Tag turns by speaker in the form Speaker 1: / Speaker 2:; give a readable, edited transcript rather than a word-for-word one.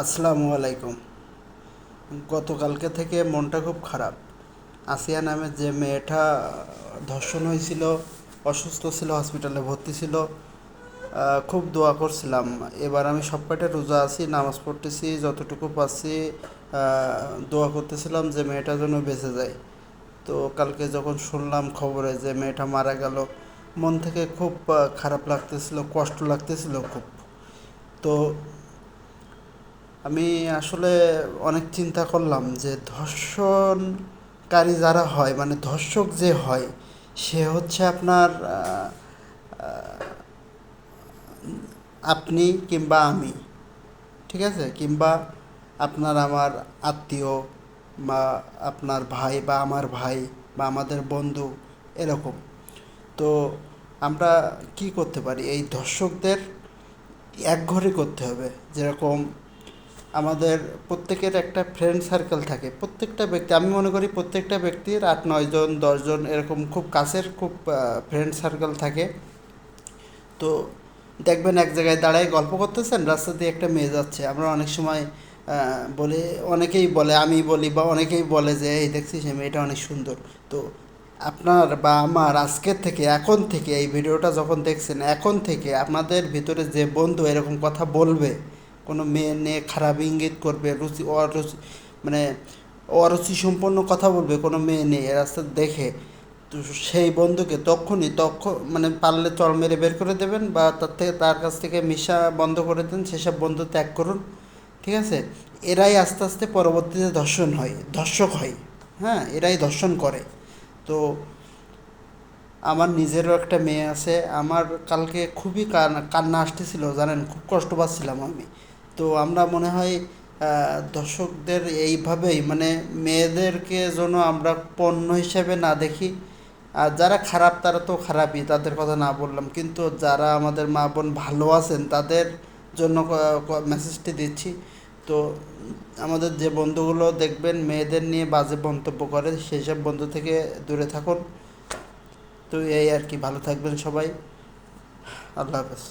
Speaker 1: আসসালামু আলাইকুম। গতকালকে থেকে মনটা খুব খারাপ। আসিয়া নামের যে মেয়েটা ধর্ষণ হয়েছিল, অসুস্থ ছিল, হসপিটালে ভর্তি ছিল। খুব দোয়া করছিলাম। এবার আমি সব কয়টা রোজা আছি, নামাজ পড়তেছি, যতটুকু পাচ্ছি দোয়া করতেছিলাম যে মেয়েটা যেন বেঁচে যায়। তো কালকে যখন শুনলাম খবরে যে মেয়েটা মারা গেল, মন থেকে খুব খারাপ লাগতেছিল, কষ্ট লাগতেছিল খুব। তো আমি আসলে অনেক চিন্তা করলাম যে ধর্ষণকারী যারা হয়, মানে ধর্ষক যে হয়, সে হচ্ছে আপনার আপনি কিংবা আমি, ঠিক আছে, কিংবা আপনার আমার আত্মীয়, বা আপনার ভাই বা আমার ভাই বা আমাদের বন্ধু, এরকম। তো আমরা কি করতে পারি? এই ধর্ষকদের একঘরে করতে হবে। যেরকম আমাদের প্রত্যেকের একটা ফ্রেন্ড সার্কেল থাকে, প্রত্যেকটা ব্যক্তি, আমি মনে করি প্রত্যেকটা ব্যক্তির 8-9 জন 10 জন এরকম খুব কাছের খুব ফ্রেন্ড সার্কেল থাকে। তো দেখবেন এক জায়গায় দাঁড়ায় গল্প করতেছেন, রাস্তা দিয়ে একটা মেয়ে যাচ্ছে, আমরা অনেক সময় বলি, অনেকেই বলে, আমি বলি বা অনেকেই বলে যে এই দেখছিস এই মেয়েটা অনেক সুন্দর। তো আপনার বা আমার আজকের থেকে, এখন থেকে, এই ভিডিওটা যখন দেখছেন এখন থেকে আপনাদের ভিতরে যে বন্ধু এরকম কথা বলবে, কোনো মেয়ে নিয়ে খারাপ ইঙ্গিত করবে, রুচি অরুচি, মানে অরুচি সম্পন্ন কথা বলবে কোনো মেয়ে নিয়ে রাস্তা দেখে, তো সেই বন্ধুকে মানে পারলে চড় মেরে বের করে দেবেন, বা তার কাছ থেকে মিশা বন্ধ করে দেন, সেসব বন্ধু ত্যাগ করুন। ঠিক আছে? এরাই আস্তে আস্তে পরবর্তীতে ধর্ষক হয়। হ্যাঁ, এরাই ধর্ষণ করে। তো আমার নিজেরও একটা মেয়ে আছে। আমার কালকে খুবই কান্না আসতেছিল, জানেন, খুব কষ্ট পাচ্ছিলাম আমি। তো আমরা মনে হয় দর্শকদের এইভাবেই, মানে মেয়েদেরকে যেন আমরা পণ্য হিসেবে না দেখি। আর যারা খারাপ তারা তো খারাপই, তাদের কথা না বললাম, কিন্তু যারা আমাদের মা বোন ভালো আছেন তাদের জন্য মেসেজটি দিচ্ছি। তো আমাদের যে বন্ধুগুলো দেখবেন মেয়েদের নিয়ে বাজে মন্তব্য করে, সেই সব বন্ধু থেকে দূরে থাকুন। তো এই আর কি, ভালো থাকবেন সবাই। আল্লাহ হাফেজ।